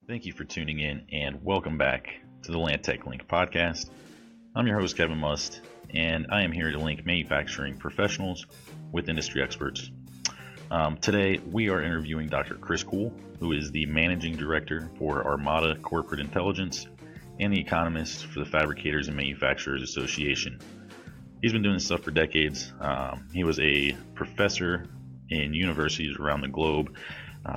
Thank you for tuning in and welcome back to the Land Tech Link podcast. I'm your host, Kevin Must, and I am here to link manufacturing professionals with industry experts. Today, we are interviewing Dr. Chris Kuehl, who is the Managing Director for Armada Corporate Intelligence and the Economist for the Fabricators and Manufacturers Association. He's been doing this stuff for decades. He was a professor in universities around the globe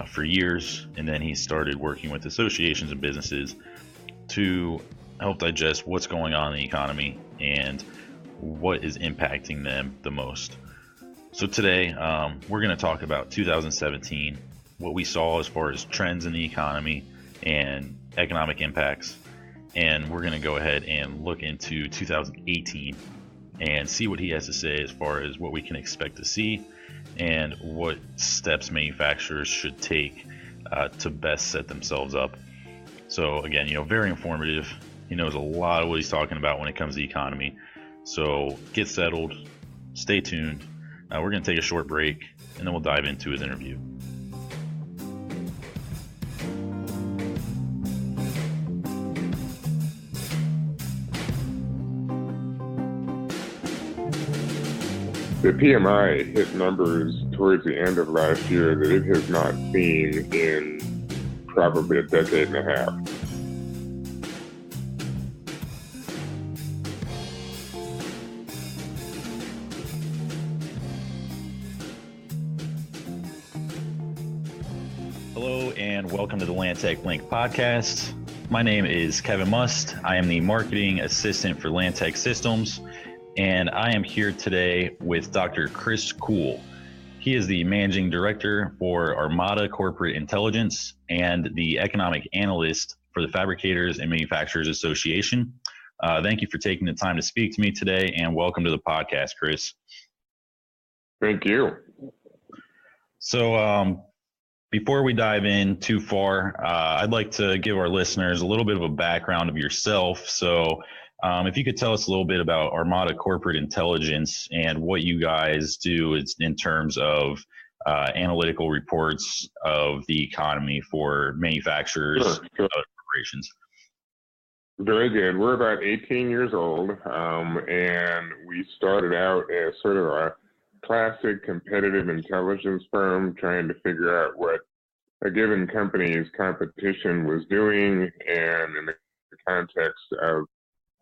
for years, and then he started working with associations and businesses to help digest what's going on in the economy and what is impacting them the most. So today, we're going to talk about 2017, what we saw as far as trends in the economy and economic impacts, and we're going to go ahead and look into 2018 and see what he has to say as far as what we can expect to see and what steps manufacturers should take to best set themselves up. So again, very informative. He knows a lot of what he's talking about when it comes to the economy. So get settled, stay tuned. We're going to take a short break, and then we'll dive into his interview. The PMI hit numbers towards the end of last year that it has not seen in probably a decade and a half. Hello and welcome to the Land Tech Link podcast. My name is Kevin Must. I am the marketing assistant for Land Tech Systems, and I am here today with Dr. Chris Kuehl. He is the managing director for Armada Corporate Intelligence and the economic analyst for the Fabricators and Manufacturers Association. Thank you for taking the time to speak to me today, and welcome to the podcast, Chris. Thank you. So before we dive in too far, I'd like to give our listeners a little bit of a background of yourself. So if you could tell us a little bit about Armada Corporate Intelligence and what you guys do in terms of analytical reports of the economy for manufacturers and other corporations. Very good. We're about 18 years old, and we started out as sort of a classic competitive intelligence firm trying to figure out what a given company's competition was doing, and in the context of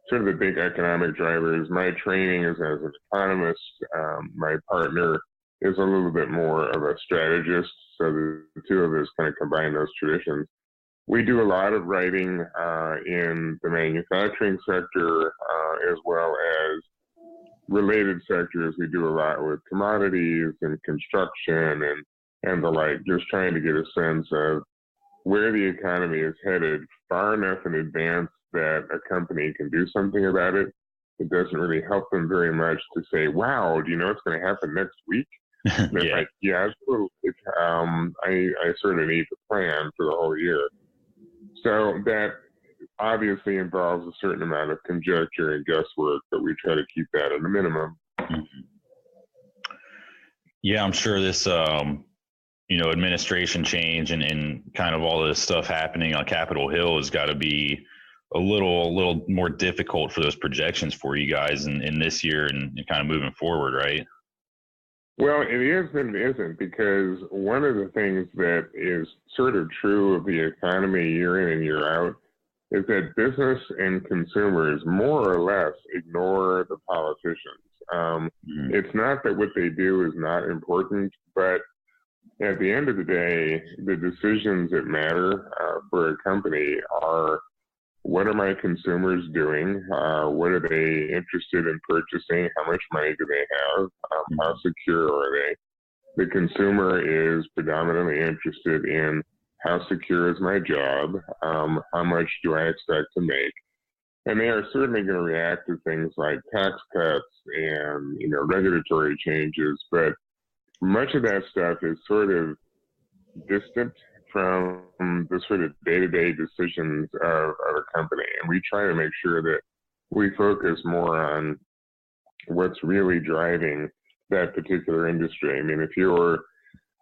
sort of the big economic drivers. My training is as an economist. My partner is a little bit more of a strategist, so the two of us kind of combine those traditions. We do a lot of writing in the manufacturing sector as well as related sectors. We do a lot with commodities and construction and the like, just trying to get a sense of where the economy is headed far enough in advance that a company can do something about it. It doesn't really help them very much to say, wow, do you know what's going to happen next week? Yeah. Like, yeah, I sort of need to plan for the whole year. So that obviously involves a certain amount of conjecture and guesswork, but we try to keep that at a minimum. Mm-hmm. Yeah, I'm sure this, administration change and kind of all this stuff happening on Capitol Hill has got to be a little more difficult for those projections for you guys in this year and kind of moving forward, right? Well, it is and it isn't, because one of the things that is sort of true of the economy year in and year out is that business and consumers more or less ignore the politicians. It's not that what they do is not important, but at the end of the day, the decisions that matter for a company are, what are my consumers doing? What are they interested in purchasing? How much money do they have? How secure are they? The consumer is predominantly interested in how secure is my job? How much do I expect to make? And they are certainly going to react to things like tax cuts and regulatory changes, but much of that stuff is sort of distant from the sort of day-to-day decisions of a company. And we try to make sure that we focus more on what's really driving that particular industry. I mean, if you're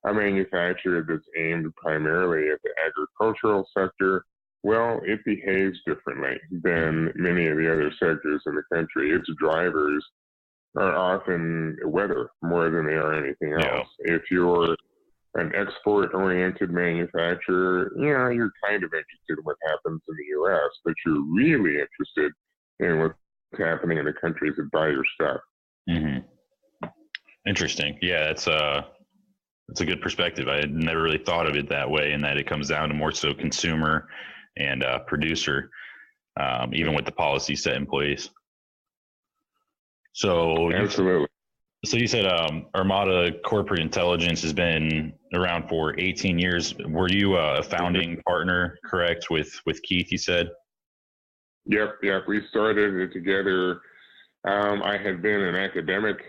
a manufacturer that's aimed primarily at the agricultural sector, Well, it behaves differently than many of the other sectors in the country. Its drivers are often weather more than they are anything Yeah. else. If you're an export-oriented manufacturer, you're kind of interested in what happens in the U.S., but you're really interested in what's happening in the countries that buy your stuff. Mm-hmm. Interesting. Yeah, that's a good perspective. I had never really thought of it that way, and that it comes down to more so consumer and producer, even with the policy set in place. So Absolutely. You said Armada Corporate Intelligence has been around for 18 years. Were you a founding partner, correct, with Keith, you said? Yep. We started it together. I had been an academic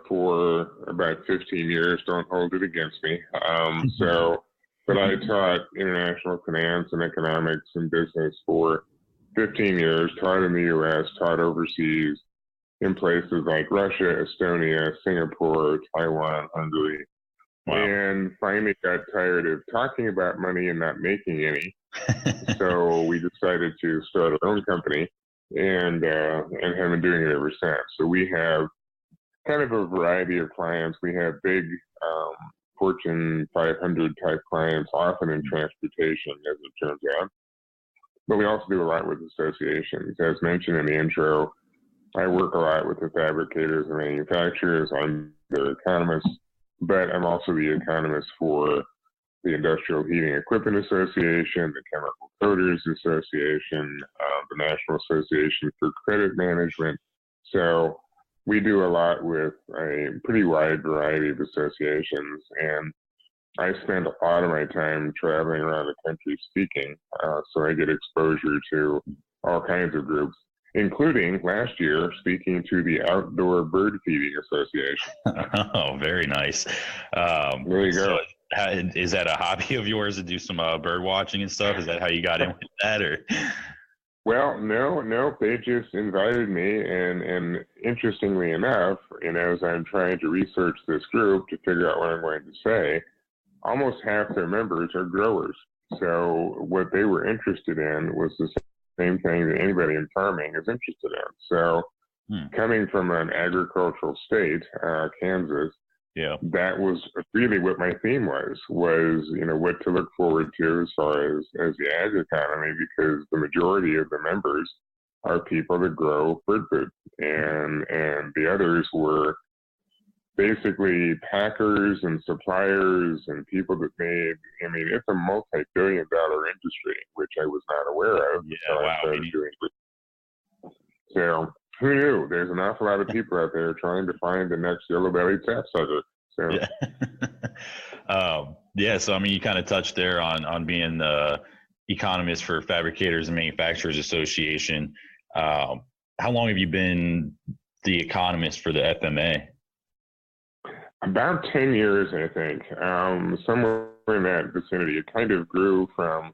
for about 15 years. Don't hold it against me. But I taught international finance and economics and business for 15 years, taught in the U.S., taught overseas in places like Russia, Estonia, Singapore, Taiwan, Hungary. Wow. And finally got tired of talking about money and not making any. So we decided to start our own company and have been doing it ever since. So we have kind of a variety of clients. We have big Fortune 500 type clients, often in transportation, as it turns out. But we also do a lot with associations. As mentioned in the intro, I work a lot with the fabricators and manufacturers. I'm their economist, but I'm also the economist for the Industrial Heating Equipment Association, the Chemical Coaters Association, the National Association for Credit Management. So we do a lot with a pretty wide variety of associations, and I spend a lot of my time traveling around the country speaking, so I get exposure to all kinds of groups, including last year speaking to the Outdoor Bird Feeding Association. Oh, very nice. There you go. Is that a hobby of yours to do some bird watching and stuff? Is that how you got in with that, or? Well, no. They just invited me, and interestingly enough, as I'm trying to research this group to figure out what I'm going to say, almost half their members are growers. So what they were interested in was the same thing that anybody in farming is interested in. So coming from an agricultural state, Kansas, that was really what my theme was what to look forward to as far as the ag economy, because the majority of the members are people that grow bird food, and the others were basically packers and suppliers and people that made, it's a multi-billion-dollar industry, which I was not aware of. So who knew? There's an awful lot of people out there trying to find the next yellow-bellied sapsucker. So. So you kind of touched there on being the economist for Fabricators and Manufacturers Association. How long have you been the economist for the FMA? About 10 years, I think. Somewhere in that vicinity. It kind of grew from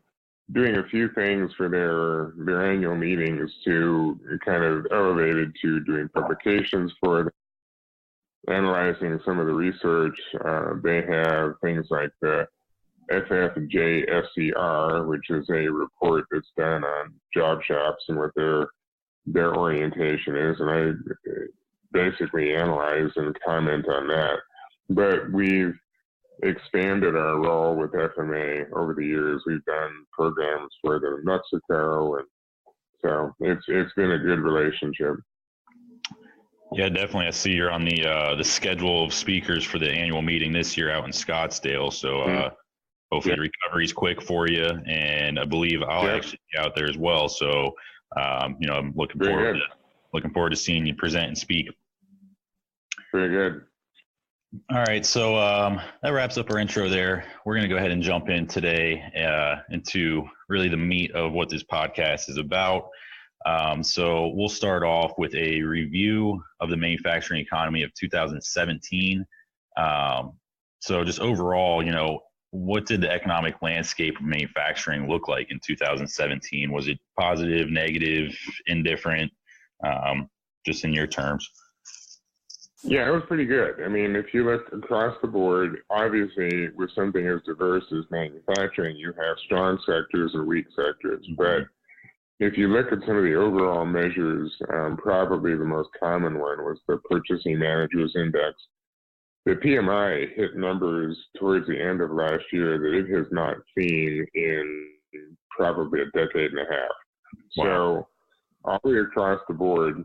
doing a few things for their annual meetings to kind of elevated to doing publications for it, analyzing some of the research. They have things like the FFJSCR, which is a report that's done on job shops and what their orientation is, and I basically analyze and comment on that. But we've expanded our role with FMA over the years. We've done programs for them in Mexico, and so it's been a good relationship. Yeah, definitely. I see you're on the schedule of speakers for the annual meeting this year out in Scottsdale. So hopefully the recovery's quick for you, and I believe I'll actually be out there as well. So I'm looking forward to seeing you present and speak. Very good. All right, so that wraps up our intro there. We're going to go ahead and jump in today into really the meat of what this podcast is about. So we'll start off with a review of the manufacturing economy of 2017. So just overall, what did the economic landscape of manufacturing look like in 2017? Was it positive, negative, indifferent, just in your terms? Yeah, it was pretty good. I mean, if you look across the board, obviously with something as diverse as manufacturing, you have strong sectors and weak sectors. But if you look at some of the overall measures, probably the most common one was the Purchasing Managers Index. The PMI hit numbers towards the end of last year that it has not seen in probably a decade and a half. Wow. So all the way across the board,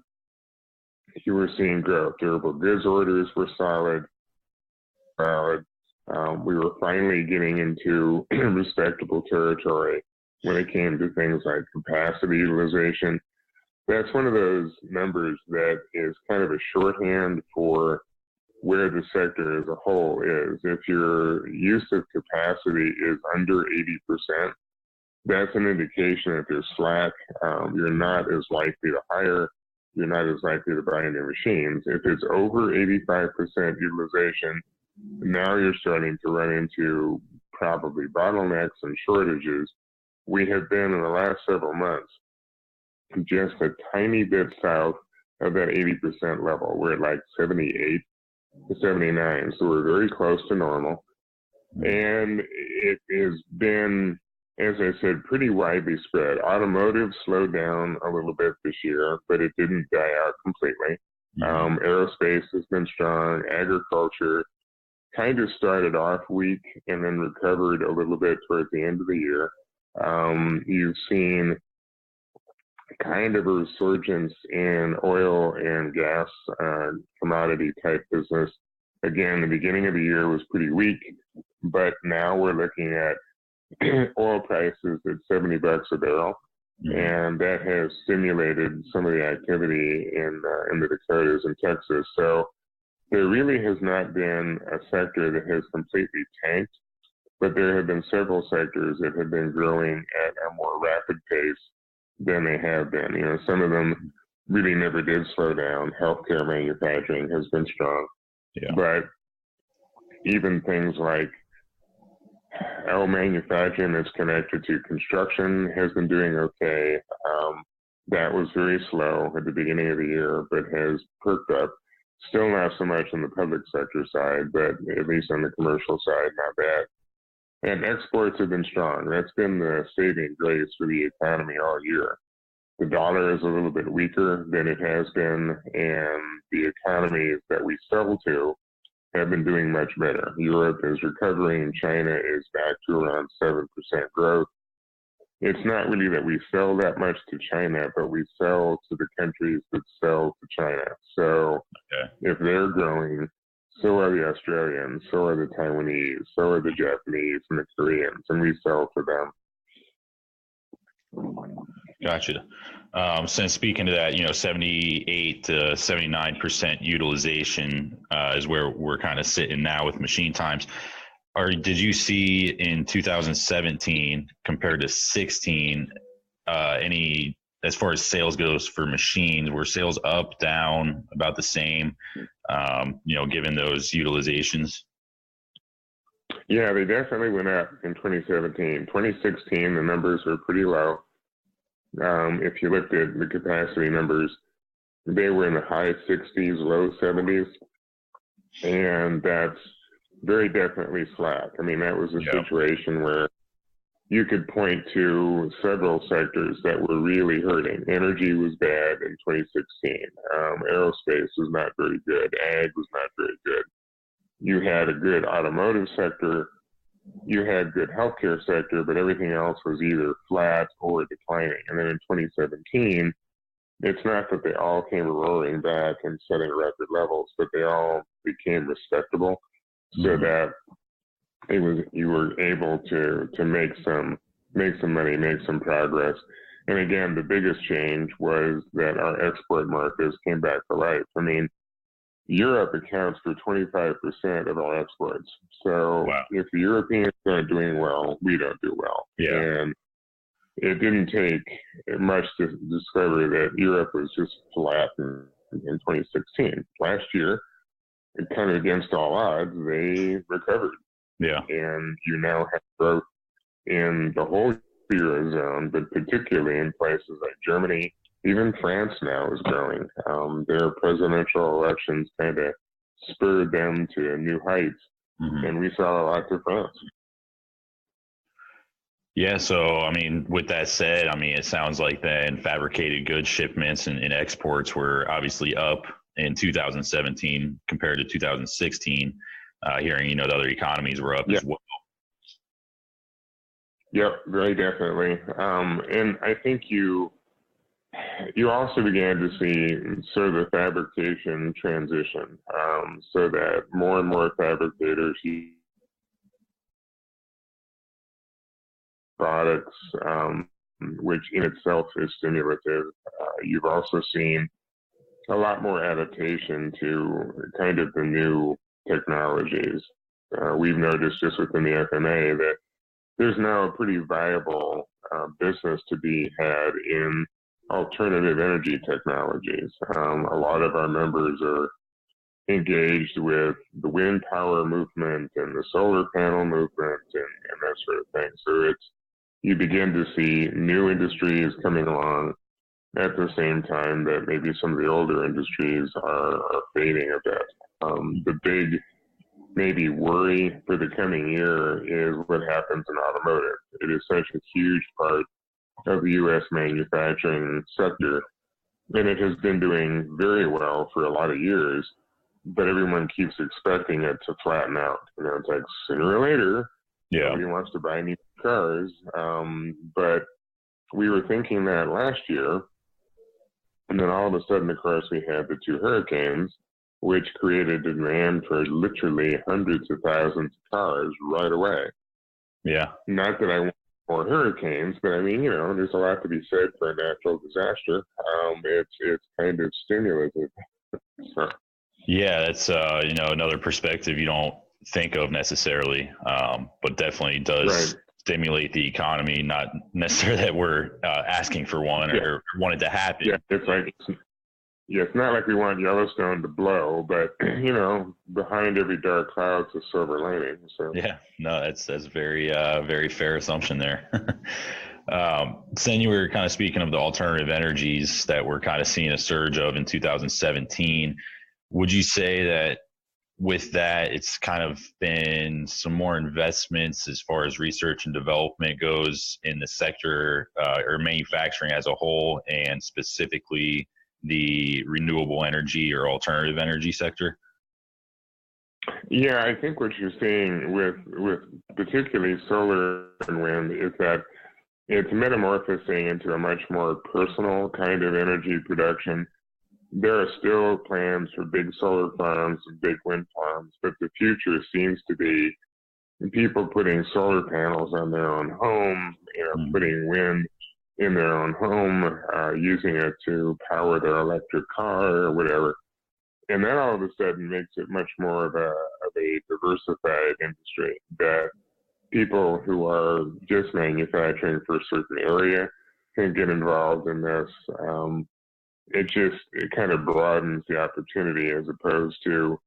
you were seeing growth. Durable goods orders were solid. We were finally getting into respectable territory when it came to things like capacity utilization. That's one of those numbers that is kind of a shorthand for where the sector as a whole is. If your use of capacity is under 80%, that's an indication that there's slack. You're not as likely to hire. You're not as likely to buy new machines. If it's over 85% utilization, now you're starting to run into probably bottlenecks and shortages. We have been in the last several months just a tiny bit south of that 80% level. We're at like 78 to 79, so we're very close to normal. And it has been, as I said, pretty widely spread. Automotive slowed down a little bit this year, but it didn't die out completely. Aerospace has been strong. Agriculture kind of started off weak and then recovered a little bit towards the end of the year. You've seen kind of a resurgence in oil and gas commodity type business. Again, the beginning of the year was pretty weak, but now we're looking at oil prices at $70 a barrel, and that has stimulated some of the activity in the Dakotas and Texas. So there really has not been a sector that has completely tanked, but there have been several sectors that have been growing at a more rapid pace than they have been. You know, some of them really never did slow down. Healthcare manufacturing has been strong, but even things like manufacturing that's connected to construction has been doing okay. That was very slow at the beginning of the year, but has perked up. Still not so much on the public sector side, but at least on the commercial side, not bad. And exports have been strong. That's been the saving grace for the economy all year. The dollar is a little bit weaker than it has been, and the economies that we sell to have been doing much better. Europe is recovering. China is back to around 7% growth. It's not really that we sell that much to China, but we sell to the countries that sell to China. So if they're growing, so are the Australians, so are the Taiwanese, so are the Japanese and the Koreans, and we sell to them. Gotcha. Since speaking to that, 78 to 79% utilization is where we're kind of sitting now with machine times. Did you see in 2017 compared to 16 any, as far as sales goes for machines, were sales up, down, about the same, given those utilizations? Yeah, they definitely went up in 2017. 2016, the numbers were pretty low. If you looked at the capacity numbers, they were in the high 60s, low 70s, and that's very definitely slack. I mean, that was a situation where you could point to several sectors that were really hurting. Energy was bad in 2016. Aerospace was not very good. Ag was not very good. You had a good automotive sector. You had good healthcare sector, but everything else was either flat or declining. And then in 2017, it's not that they all came roaring back and setting record levels, but they all became respectable, so that you were able to make some money, make some progress. And again, the biggest change was that our export markets came back to life. I mean, Europe accounts for 25% of our exports. So if the Europeans aren't doing well, we don't do well. And it didn't take much to discover that Europe was just flat in 2016. Last year, kind of against all odds, they recovered. And you now have growth in the whole Eurozone, but particularly in places like Germany. Even France now is growing. Their presidential elections kind of spurred them to new heights, and we sell a lot to France. Yeah, so I mean, with that said, I mean, it sounds like then fabricated goods shipments and exports were obviously up in 2017 compared to 2016. Hearing, the other economies were up as well. Yep, very definitely. And I think you also began to see sort of the fabrication transition, so that more and more fabricators use products, which in itself is stimulative. You've also seen a lot more adaptation to kind of the new technologies. We've noticed just within the FMA that there's now a pretty viable business to be had in alternative energy technologies. A lot of our members are engaged with the wind power movement and the solar panel movement and that sort of thing. So you begin to see new industries coming along at the same time that maybe some of the older industries are fading a bit. The big maybe worry for the coming year is what happens in automotive. It is such a huge part of the U.S. manufacturing sector, and it has been doing very well for a lot of years, but everyone keeps expecting it to flatten out. It's like sooner or later, nobody wants to buy new cars, but we were thinking that last year, and then all of a sudden, of course, we had the two hurricanes, which created a demand for literally hundreds of thousands of cars right away. Yeah. Not that I want more hurricanes, but I mean, there's a lot to be said for a natural disaster. It's kind of stimulative. So. Yeah, that's another perspective you don't think of necessarily, but definitely does stimulate the economy. Not necessarily that we're asking for one or want it to happen. Yeah, it's not like we want Yellowstone to blow, but behind every dark cloud's a silver lining. So yeah, no, that's very very fair assumption there. Then you were kind of speaking of the alternative energies that we're kind of seeing a surge of in 2017. Would you say that with that, it's kind of been some more investments as far as research and development goes in the sector or manufacturing as a whole, and specifically the renewable energy or alternative energy sector? Yeah, I think what you're seeing with particularly solar and wind is that it's metamorphosing into a much more personal kind of energy production. There are still plans for big solar farms and big wind farms, but the future seems to be people putting solar panels on their own home, putting wind in their own home, using it to power their electric car or whatever. And that all of a sudden makes it much more of a diversified industry, that people who are just manufacturing for a certain area can get involved in this. It kind of broadens the opportunity as opposed to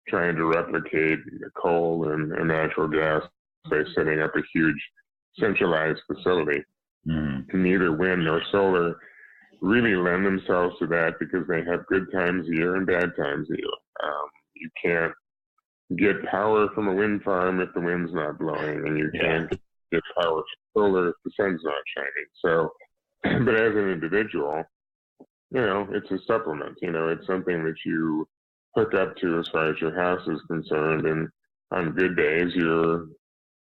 trying to replicate coal and natural gas by setting up a huge centralized facility. Neither wind nor solar really lend themselves to that because they have good times a year and bad times a year. You can't get power from a wind farm if the wind's not blowing, and you can't get power from solar if the sun's not shining. So, but as an individual, it's a supplement. It's something that you hook up to as far as your house is concerned, and on good days you're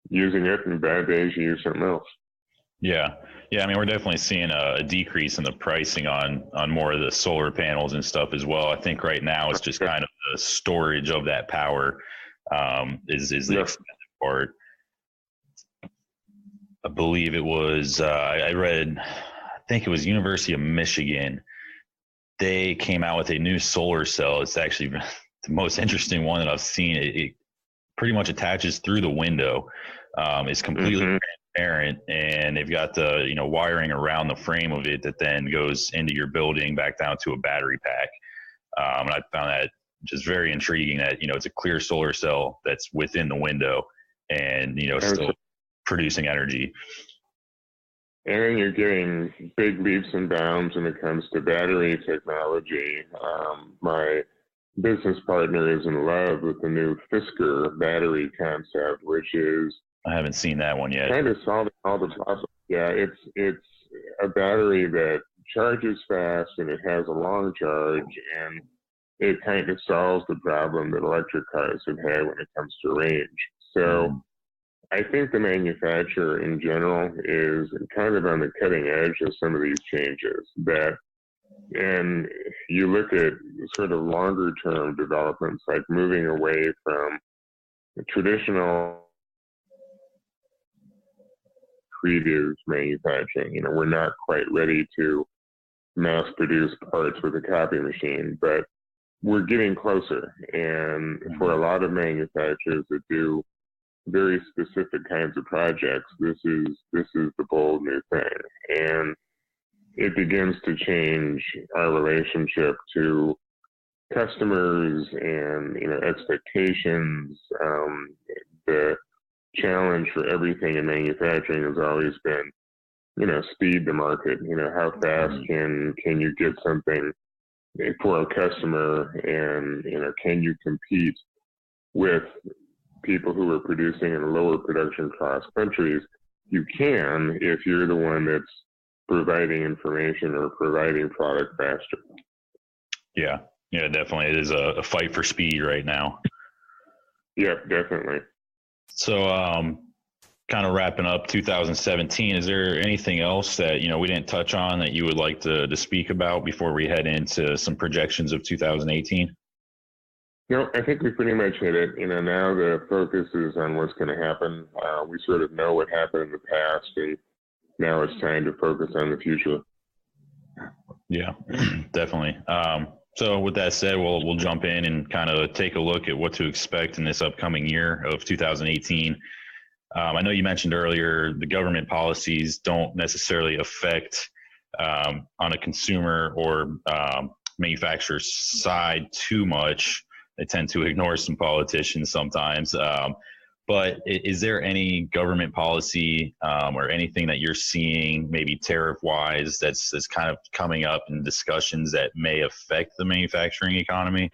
using it, and bad days you use something else. Yeah. I mean, we're definitely seeing a decrease in the pricing on more of the solar panels and stuff as well. I think right now it's just kind of the storage of that power is the expensive part. I believe it was I read, I think it was University of Michigan. They came out with a new solar cell. It's actually the most interesting one that I've seen. It pretty much attaches through the window. It's completely transparent, and they've got the wiring around the frame of it that then goes into your building back down to a battery pack. And I found that just very intriguing that it's a clear solar cell that's within the window and still producing energy. And then you're getting big leaps and bounds when it comes to battery technology. My business partner is in love with the new Fisker battery concept, which is I haven't seen that one yet. kind of solving all the problems. Yeah, it's a battery that charges fast and it has a long charge, and it kind of solves the problem that electric cars have had when it comes to range. So I think the manufacturer in general is kind of on the cutting edge of some of these changes. And you look at sort of longer term developments, like moving away from traditional previews manufacturing. We're not quite ready to mass produce parts with a copy machine, but we're getting closer. And for a lot of manufacturers that do very specific kinds of projects, this is the bold new thing. And it begins to change our relationship to customers and expectations. The challenge for everything in manufacturing has always been speed to market. How fast can you get something for a customer, and can you compete with people who are producing in lower production cost countries? You can if you're the one that's providing information or providing product faster. Yeah, definitely. It is a fight for speed right now. Yeah, definitely. So, kind of wrapping up 2017, is there anything else that, we didn't touch on that you would like to speak about before we head into some projections of 2018? No, I think we pretty much hit it. Now the focus is on what's going to happen. We sort of know what happened in the past, and now it's time to focus on the future. Yeah, definitely. So with that said, we'll jump in and kind of take a look at what to expect in this upcoming year of 2018. I know you mentioned earlier the government policies don't necessarily affect on a consumer or manufacturer side too much. They tend to ignore some politicians sometimes. But is there any government policy or anything that you're seeing, maybe tariff-wise, that's kind of coming up in discussions that may affect the manufacturing economy?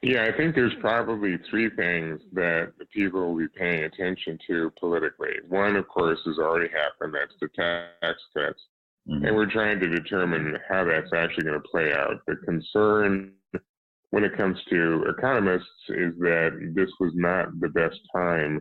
Yeah, I think there's probably three things that people will be paying attention to politically. One, of course, has already happened. That's the tax cuts. Mm-hmm. And we're trying to determine how that's actually going to play out. The concern when it comes to economists is that this was not the best time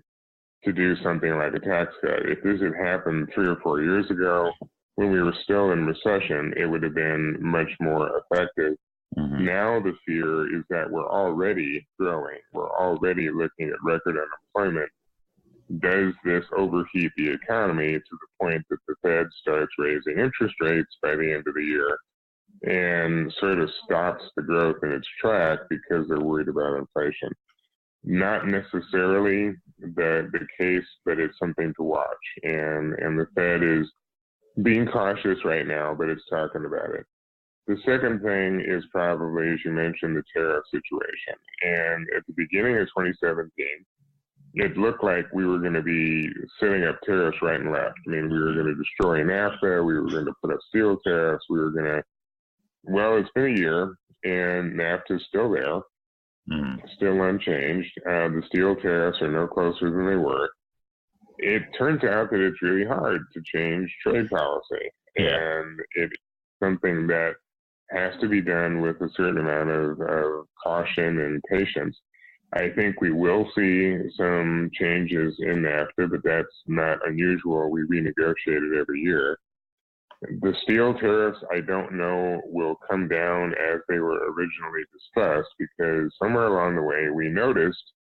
to do something like a tax cut. If this had happened 3 or 4 years ago, when we were still in recession, it would have been much more effective. Mm-hmm. Now the fear is that we're already growing. We're already looking at record unemployment. Does this overheat the economy to the point that the Fed starts raising interest rates by the end of the year and sort of stops the growth in its track because they're worried about inflation? Not necessarily the case, but it's something to watch. And the Fed is being cautious right now, but it's talking about it. The second thing is probably, as you mentioned, the tariff situation. And at the beginning of 2017, it looked like we were going to be setting up tariffs right and left. I mean, we were going to destroy NAFTA. We were going to put up steel tariffs. We were going to, well, it's been a year, and NAFTA is still there, still unchanged. The steel tariffs are no closer than they were. It turns out that it's really hard to change trade policy. Yeah. And it's something that has to be done with a certain amount of caution and patience. I think we will see some changes in NAFTA, but that's not unusual. We renegotiate it every year. The steel tariffs, I don't know, will come down as they were originally discussed, because somewhere along the way we noticed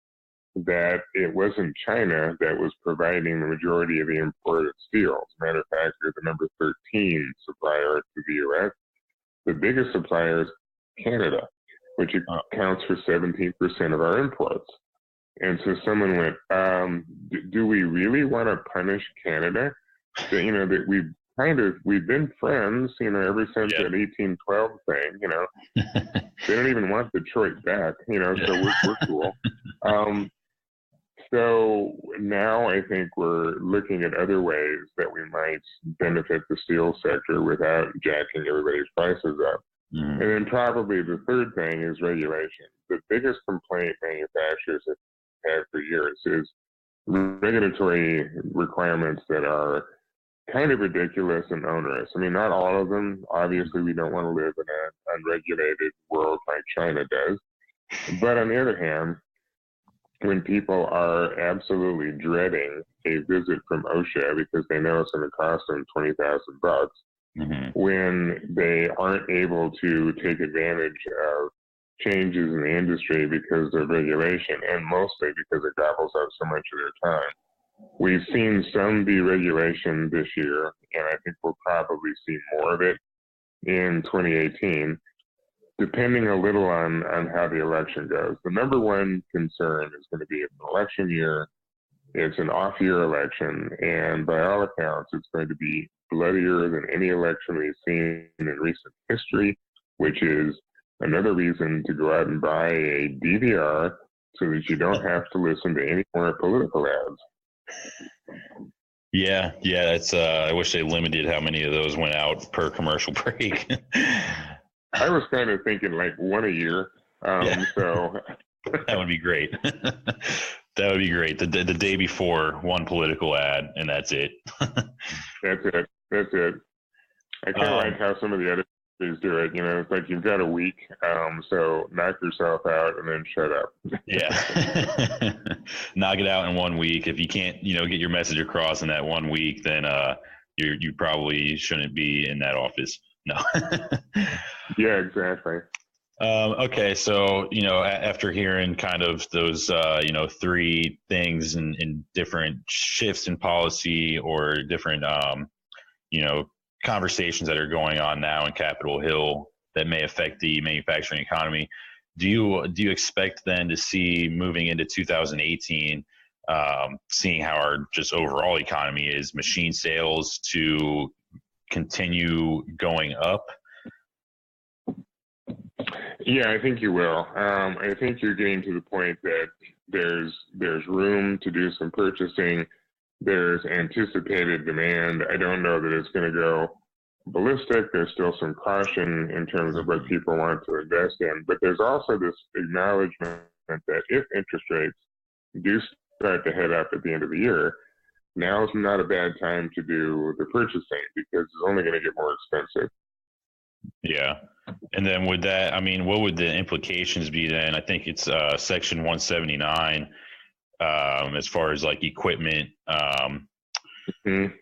that it wasn't China that was providing the majority of the imported steel. As a matter of fact, they're the number 13 supplier to the U.S. The biggest supplier is Canada, which accounts for 17% of our imports. And so someone went, do we really want to punish Canada? That, we've been friends, ever since that 1812 thing, they don't even want Detroit back, so we're cool. So now I think we're looking at other ways that we might benefit the steel sector without jacking everybody's prices up. And then probably the third thing is regulation. The biggest complaint manufacturers have had for years is regulatory requirements that are kind of ridiculous and onerous. I mean, not all of them. Obviously, we don't want to live in an unregulated world like China does. But on the other hand, when people are absolutely dreading a visit from OSHA because they know it's going to cost them $20,000, when they aren't able to take advantage of changes in the industry because of regulation, and mostly because it gobbles up so much of their time. We've seen some deregulation this year, and I think we'll probably see more of it in 2018, depending a little on how the election goes. The number one concern is going to be it's an election year, it's an off-year election, and by all accounts, it's going to be bloodier than any election we've seen in recent history, which is another reason to go out and buy a DVR so that you don't have to listen to any more political ads. Yeah, that's. I wish they limited how many of those went out per commercial break. I was kind of thinking like one a year. So that would be great. That would be great. The day before, one political ad, and that's it. That's it. I kind of like how some of the other countries do it. You know, it's like you've got a week, so knock yourself out and then shut up. Yeah. Knock it out in 1 week. If you can't, get your message across in that 1 week, then you probably shouldn't be in that office. No. Yeah, exactly. Okay, so after hearing kind of those three things in different shifts in policy or different conversations that are going on now in Capitol Hill that may affect the manufacturing economy, do you expect then to see moving into 2018, seeing how our just overall economy is, machine sales to continue going up? Yeah, I think you will. I think you're getting to the point that there's room to do some purchasing. There's anticipated demand. I don't know that it's going to go ballistic. There's still some caution in terms of what people want to invest in. But there's also this acknowledgement that if interest rates do start to head up at the end of the year, now is not a bad time to do the purchasing because it's only going to get more expensive. Yeah. And then what would the implications be then? I think it's Section 179 as far as like equipment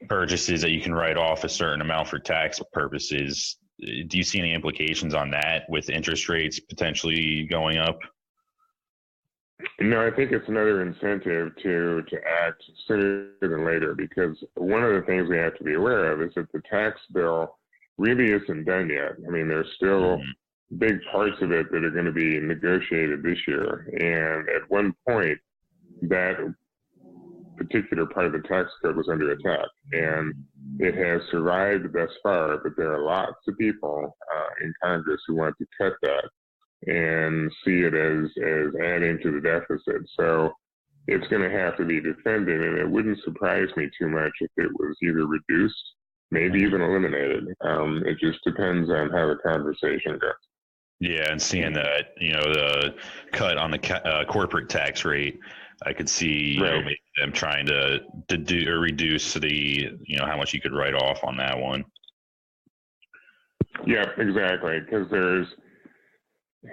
purchases that you can write off a certain amount for tax purposes. Do you see any implications on that with interest rates potentially going up? No, I think it's another incentive to act sooner than later, because one of the things we have to be aware of is that the tax bill really isn't done yet. I mean, there's still big parts of it that are going to be negotiated this year. And at one point, that particular part of the tax code was under attack. And it has survived thus far, but there are lots of people in Congress who want to cut that and see it as adding to the deficit. So it's going to have to be defended, and it wouldn't surprise me too much if it was either reduced, maybe even eliminated. It just depends on how the conversation goes. Yeah, and seeing that, the cut on the corporate tax rate, I could see maybe them trying to do or reduce the, how much you could write off on that one. Yeah, exactly, because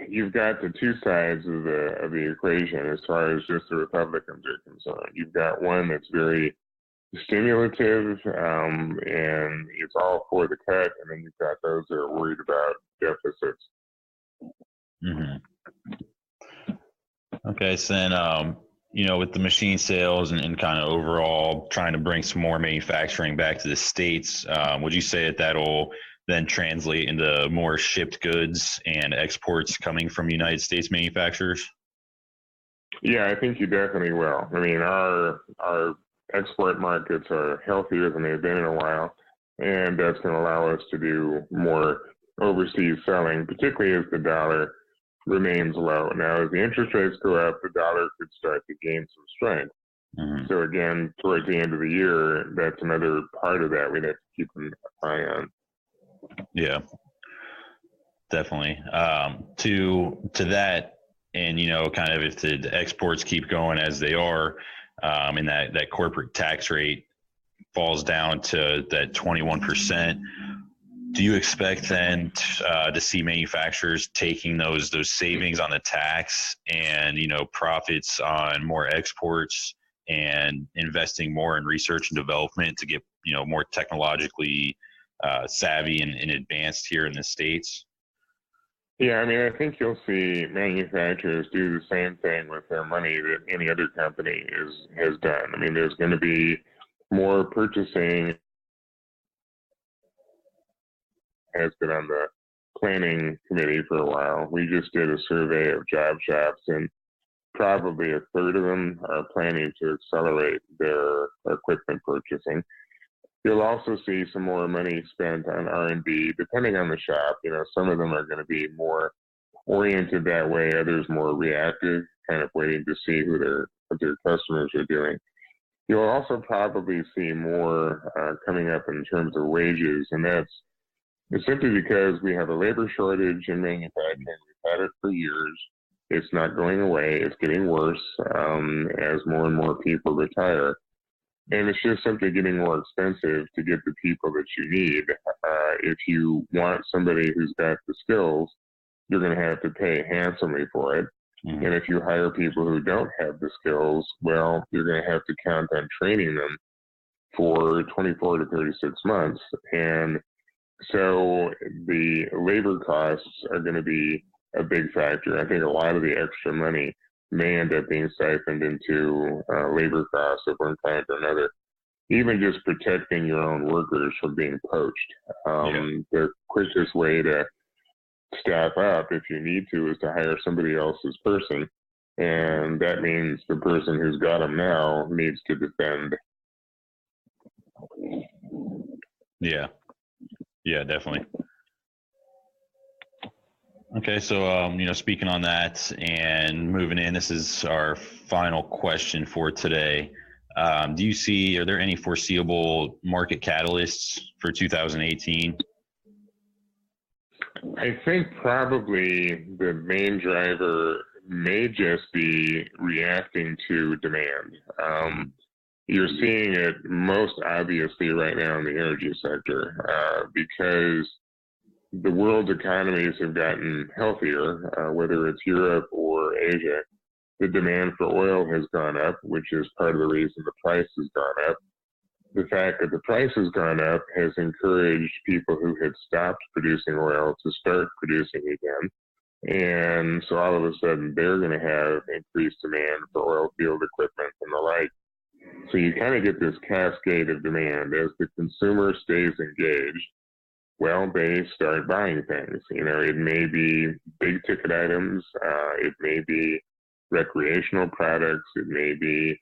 you've got the two sides of the equation as far as just the Republicans are concerned. You've got one that's very stimulative, and it's all for the cut, and then you've got those that are worried about deficits. Okay, so then, with the machine sales and kind of overall trying to bring some more manufacturing back to the States, would you say that that'll then translate into more shipped goods and exports coming from United States manufacturers? Yeah, I think you definitely will. I mean, our export markets are healthier than they've been in a while, and that's going to allow us to do more overseas selling, particularly as the dollar remains low. Now, as the interest rates go up, the dollar could start to gain some strength. So again, towards the end of the year, that's another part of that we'd have to keep an eye on. Yeah. definitely. To that, and kind of if the exports keep going as they are, and that corporate tax rate falls down to that 21%. Do you expect then to see manufacturers taking those savings on the tax and profits on more exports and investing more in research and development to get more technologically savvy and advanced here in the States? Yeah, I mean, I think you'll see manufacturers do the same thing with their money that any other company has done. I mean, there's going to be more purchasing. Has been on the planning committee for a while. We just did a survey of job shops, and probably a third of them are planning to accelerate their equipment purchasing. You'll also see some more money spent on R&D, depending on the shop. Some of them are going to be more oriented that way, others more reactive, kind of waiting to see what their customers are doing. You'll also probably see more coming up in terms of wages, and that's simply because we have a labor shortage in manufacturing. We've had it for years. It's not going away. It's getting worse as more and more people retire. And it's just simply getting more expensive to get the people that you need. If you want somebody who's got the skills, you're going to have to pay handsomely for it. Mm-hmm. And if you hire people who don't have the skills, well, you're going to have to count on training them for 24 to 36 months. And so the labor costs are going to be a big factor. I think a lot of the extra money may end up being siphoned into labor costs of one kind or another. Even just protecting your own workers from being poached. The quickest way to staff up, if you need to, is to hire somebody else's person. And that means the person who's got them now needs to defend. Yeah, definitely. Okay, so speaking on that and moving in, this is our final question for today. Are there any foreseeable market catalysts for 2018? I think probably the main driver may just be reacting to demand. You're seeing it most obviously right now in the energy sector because the world's economies have gotten healthier, whether it's Europe or Asia. The demand for oil has gone up, which is part of the reason the price has gone up. The fact that the price has gone up has encouraged people who had stopped producing oil to start producing again. And so all of a sudden, they're going to have increased demand for oil field equipment and the like. So you kind of get this cascade of demand. As the consumer stays engaged, well, they start buying things. It may be big ticket items. It may be recreational products. It may be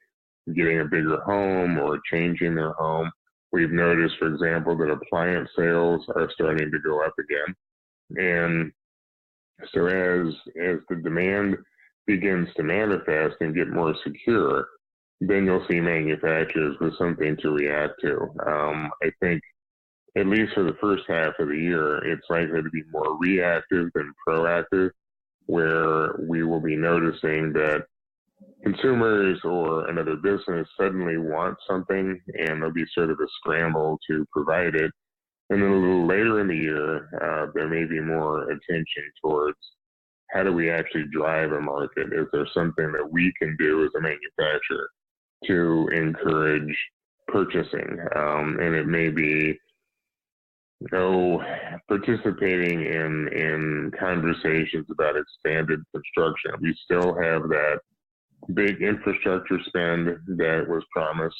getting a bigger home or changing their home. We've noticed, for example, that appliance sales are starting to go up again. And so as the demand begins to manifest and get more secure, then you'll see manufacturers with something to react to. I think, at least for the first half of the year, it's likely to be more reactive than proactive, where we will be noticing that consumers or another business suddenly want something and there'll be sort of a scramble to provide it. And then a little later in the year, there may be more attention towards how do we actually drive a market? Is there something that we can do as a manufacturer to encourage purchasing? And it may be participating in conversations about expanded construction. We still have that big infrastructure spend that was promised.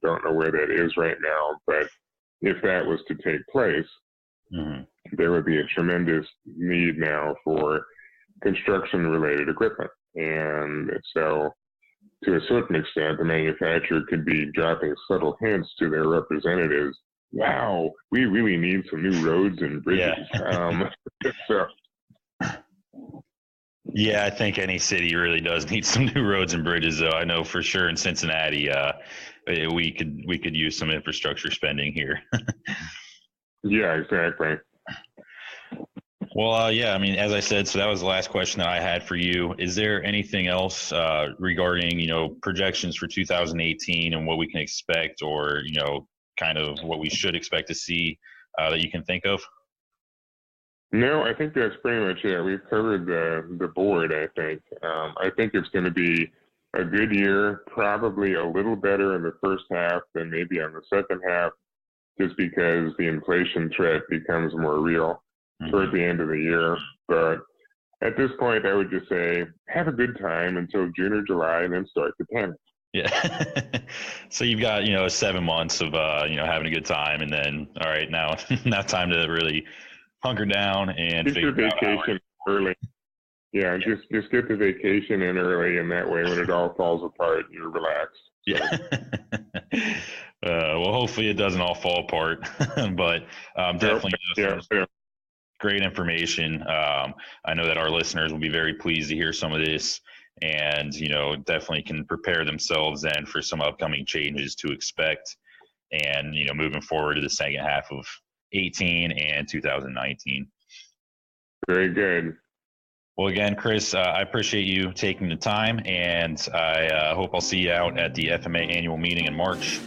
Don't know where that is right now, but if that was to take place, there would be a tremendous need now for construction-related equipment. And so, to a certain extent, the manufacturer could be dropping subtle hints to their representatives. Wow, we really need some new roads and bridges. Yeah, I think any city really does need some new roads and bridges, though. I know for sure in Cincinnati, we could use some infrastructure spending here. Yeah, exactly. Well, yeah, I mean, as I said, so that was the last question that I had for you. Is there anything else regarding, projections for 2018 and what we can expect, or, kind of what we should expect to see that you can think of? No, I think that's pretty much it. We've covered the board, I think. I think it's going to be a good year, probably a little better in the first half than maybe on the second half, just because the inflation threat becomes more real toward the end of the year. But at this point, I would just say have a good time until June or July and then start to panic. Yeah. So you've got, 7 months of, having a good time, and then, all right, now time to really hunker down and get your vacation early. Yeah, yeah. Just get the vacation in early, and that way when it all falls apart, you're relaxed. Yeah. Well, hopefully it doesn't all fall apart, but definitely great information. I know that our listeners will be very pleased to hear some of this, and definitely can prepare themselves then for some upcoming changes to expect, and moving forward to the second half of 18 and 2019. Very good. Well, again, Chris, I appreciate you taking the time, and I hope I'll see you out at the FMA annual meeting in March.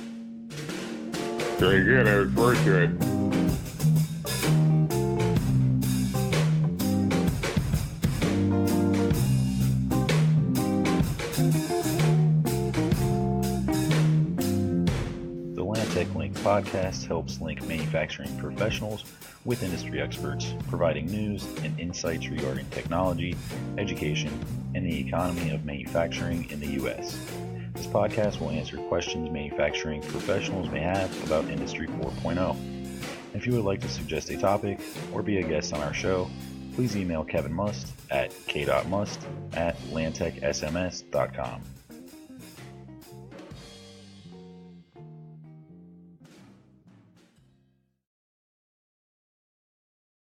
Very good. I look forward to it. The LandTech Link podcast helps link manufacturing professionals with industry experts, providing news and insights regarding technology, education, and the economy of manufacturing in the U.S. This podcast will answer questions manufacturing professionals may have about Industry 4.0. If you would like to suggest a topic or be a guest on our show, please email Kevin Must at k.must@landtechsms.com.